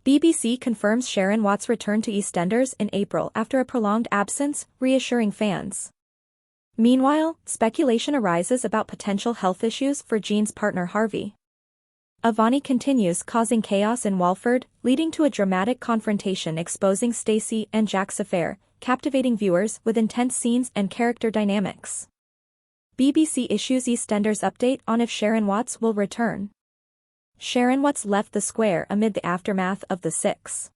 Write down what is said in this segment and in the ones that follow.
BBC confirms Sharon Watts' return to EastEnders in April after a prolonged absence, reassuring fans. Meanwhile, speculation arises about potential health issues for Jean's partner Harvey. Avani continues causing chaos in Walford, leading to a dramatic confrontation exposing Stacy and Jack's affair, captivating viewers with intense scenes and character dynamics. BBC issues EastEnders update on if Sharon Watts will return. Sharon Watts left the square amid the aftermath of the 6.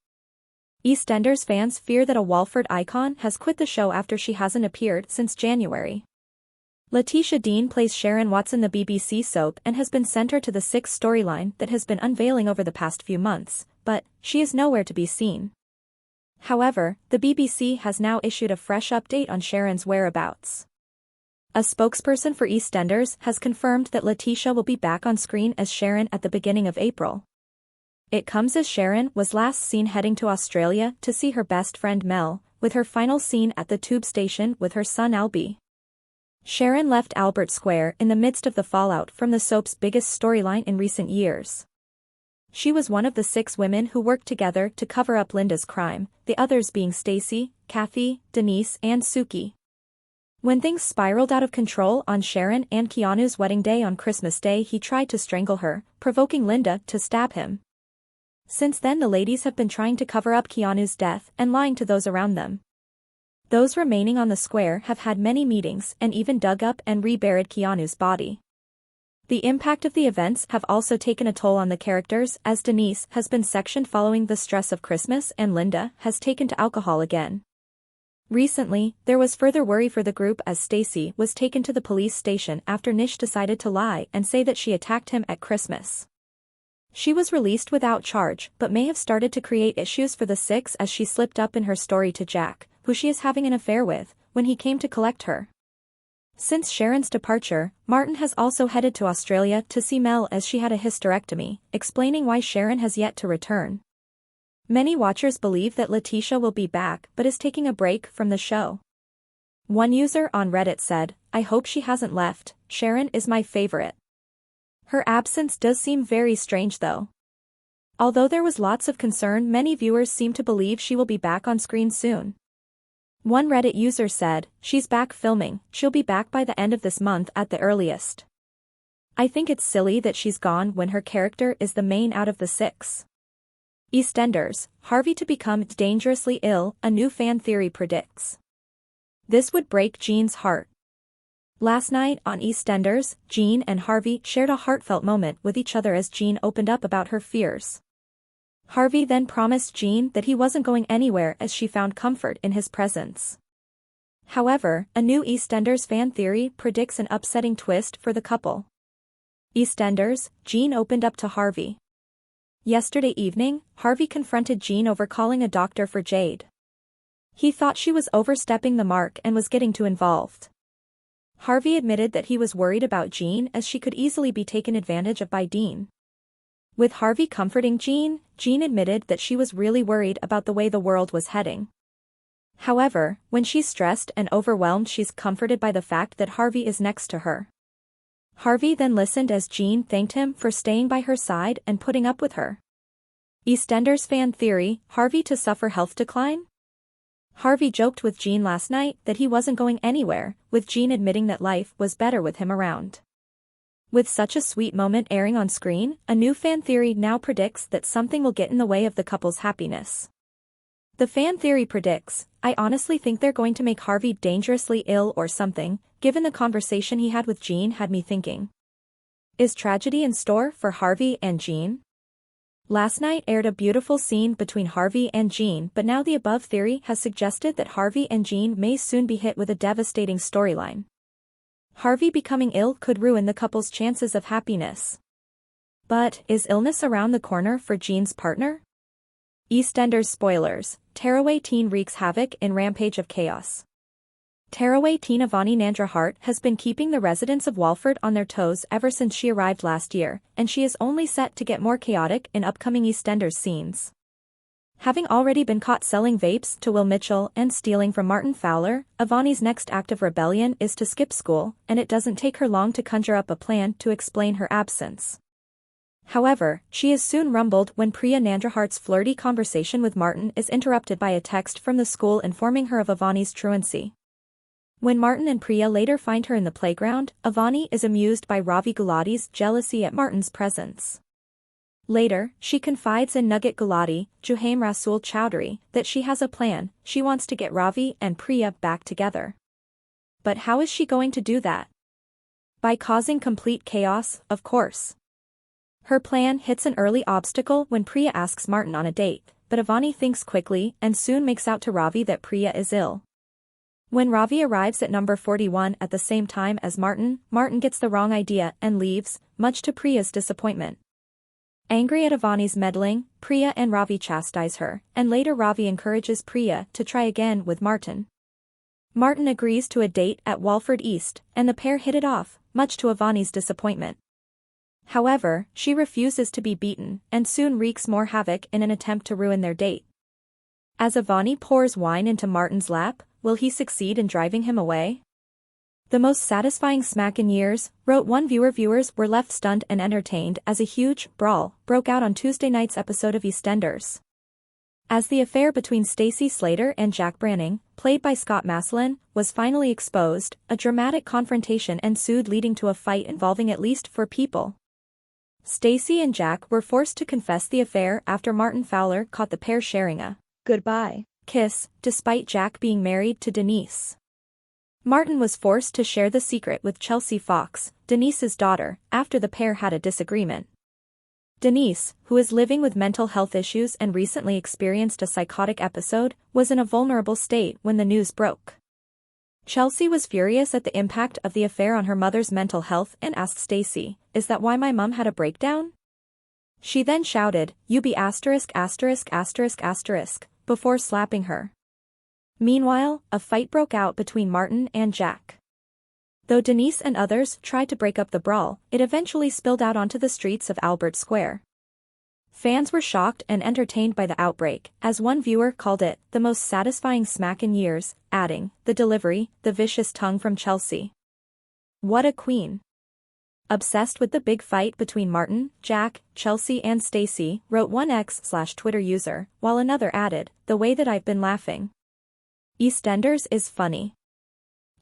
EastEnders fans fear that a Walford icon has quit the show after she hasn't appeared since January. Letitia Dean plays Sharon Watts in the BBC soap and has been center to the 6 storyline that has been unveiling over the past few months, but she is nowhere to be seen. However, the BBC has now issued a fresh update on Sharon's whereabouts. A spokesperson for EastEnders has confirmed that Letitia will be back on screen as Sharon at the beginning of April. It comes as Sharon was last seen heading to Australia to see her best friend Mel, with her final scene at the tube station with her son Albie. Sharon left Albert Square in the midst of the fallout from the soap's biggest storyline in recent years. She was one of the 6 women who worked together to cover up Linda's crime, the others being Stacy, Kathy, Denise and Suki. When things spiraled out of control on Sharon and Keanu's wedding day on Christmas Day, he tried to strangle her, provoking Linda to stab him. Since then the ladies have been trying to cover up Keanu's death and lying to those around them. Those remaining on the square have had many meetings and even dug up and reburied Keanu's body. The impact of the events have also taken a toll on the characters, as Denise has been sectioned following the stress of Christmas and Linda has taken to alcohol again. Recently, there was further worry for the group as Stacy was taken to the police station after Nish decided to lie and say that she attacked him at Christmas. She was released without charge but may have started to create issues for the 6 as she slipped up in her story to Jack, who she is having an affair with, when he came to collect her. Since Sharon's departure, Martin has also headed to Australia to see Mel as she had a hysterectomy, explaining why Sharon has yet to return. Many watchers believe that Letitia will be back but is taking a break from the show. One user on Reddit said, "I hope she hasn't left, Sharon is my favorite." Her absence does seem very strange though. Although there was lots of concern, many viewers seem to believe she will be back on screen soon. One Reddit user said, "She's back filming, she'll be back by the end of this month at the earliest. I think it's silly that she's gone when her character is the main out of the 6. EastEnders, Harvey to become dangerously ill, a new fan theory predicts. This would break Jean's heart. Last night on EastEnders, Jean and Harvey shared a heartfelt moment with each other as Jean opened up about her fears. Harvey then promised Jean that he wasn't going anywhere as she found comfort in his presence. However, a new EastEnders fan theory predicts an upsetting twist for the couple. EastEnders, Jean opened up to Harvey. Yesterday evening, Harvey confronted Jean over calling a doctor for Jade. He thought she was overstepping the mark and was getting too involved. Harvey admitted that he was worried about Jean as she could easily be taken advantage of by Dean. With Harvey comforting Jean, Jean admitted that she was really worried about the way the world was heading. However, when she's stressed and overwhelmed, she's comforted by the fact that Harvey is next to her. Harvey then listened as Jean thanked him for staying by her side and putting up with her. EastEnders fan theory, Harvey to suffer health decline? Harvey joked with Jean last night that he wasn't going anywhere, with Jean admitting that life was better with him around. With such a sweet moment airing on screen, a new fan theory now predicts that something will get in the way of the couple's happiness. The fan theory predicts, "I honestly think they're going to make Harvey dangerously ill or something, given the conversation he had with Jean had me thinking. Is tragedy in store for Harvey and Jean?" Last night aired a beautiful scene between Harvey and Jean, but now the above theory has suggested that Harvey and Jean may soon be hit with a devastating storyline. Harvey becoming ill could ruin the couple's chances of happiness. But is illness around the corner for Jean's partner? EastEnders spoilers, tearaway teen wreaks havoc in Rampage of Chaos. Tearaway teen Avani Nandra Hart has been keeping the residents of Walford on their toes ever since she arrived last year, and she is only set to get more chaotic in upcoming EastEnders scenes. Having already been caught selling vapes to Will Mitchell and stealing from Martin Fowler, Avani's next act of rebellion is to skip school, and it doesn't take her long to conjure up a plan to explain her absence. However, she is soon rumbled when Priya Nandrahart's flirty conversation with Martin is interrupted by a text from the school informing her of Avani's truancy. When Martin and Priya later find her in the playground, Avani is amused by Ravi Gulati's jealousy at Martin's presence. Later, she confides in Nugget Gulati, Juhaim Rasool Chowdhury, that she has a plan. She wants to get Ravi and Priya back together. But how is she going to do that? By causing complete chaos, of course. Her plan hits an early obstacle when Priya asks Martin on a date, but Avani thinks quickly and soon makes out to Ravi that Priya is ill. When Ravi arrives at number 41 at the same time as Martin gets the wrong idea and leaves, much to Priya's disappointment. Angry at Avani's meddling, Priya and Ravi chastise her, and later Ravi encourages Priya to try again with Martin. Martin agrees to a date at Walford East, and the pair hit it off, much to Avani's disappointment. However, she refuses to be beaten, and soon wreaks more havoc in an attempt to ruin their date. As Avani pours wine into Martin's lap, will he succeed in driving him away? The most satisfying smack in years, wrote one viewer. Viewers were left stunned and entertained as a huge brawl broke out on Tuesday night's episode of EastEnders. As the affair between Stacy Slater and Jack Branning, played by Scott Massillon, was finally exposed, a dramatic confrontation ensued leading to a fight involving at least 4 people. Stacy and Jack were forced to confess the affair after Martin Fowler caught the pair sharing a goodbye kiss, despite Jack being married to Denise. Martin was forced to share the secret with Chelsea Fox, Denise's daughter, after the pair had a disagreement. Denise, who is living with mental health issues and recently experienced a psychotic episode, was in a vulnerable state when the news broke. Chelsea was furious at the impact of the affair on her mother's mental health and asked Stacy, "Is that why my mom had a breakdown?" She then shouted, "You be asterisk asterisk asterisk asterisk," before slapping her. Meanwhile, a fight broke out between Martin and Jack. Though Denise and others tried to break up the brawl, it eventually spilled out onto the streets of Albert Square. Fans were shocked and entertained by the outbreak, as one viewer called it, the most satisfying smack in years, adding, "The delivery, the vicious tongue from Chelsea. What a queen." Obsessed with the big fight between Martin, Jack, Chelsea and Stacy, wrote one X/Twitter user, while another added, "The way that I've been laughing. EastEnders is funny."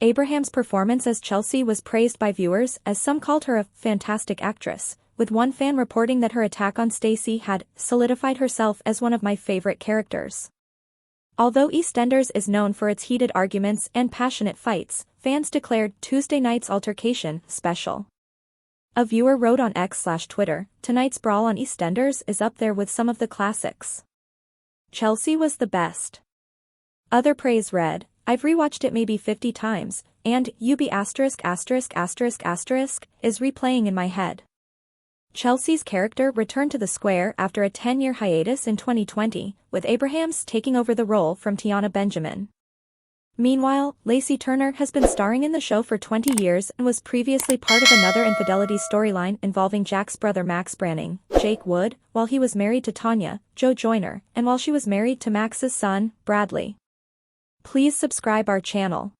Abraham's performance as Chelsea was praised by viewers as some called her a fantastic actress, with one fan reporting that her attack on Stacy had solidified herself as one of my favorite characters. Although EastEnders is known for its heated arguments and passionate fights, fans declared Tuesday night's altercation special. A viewer wrote on X/Twitter, "Tonight's brawl on EastEnders is up there with some of the classics. Chelsea was the best." Other praise read, "I've rewatched it maybe 50 times, and UB asterisk asterisk asterisk asterisk is replaying in my head." Chelsea's character returned to the square after a 10-year hiatus in 2020, with Abrahams taking over the role from Tiana Benjamin. Meanwhile, Lacey Turner has been starring in the show for 20 years and was previously part of another infidelity storyline involving Jack's brother Max Branning, Jake Wood, while he was married to Tanya, Joe Joyner, and while she was married to Max's son, Bradley. Please subscribe our channel.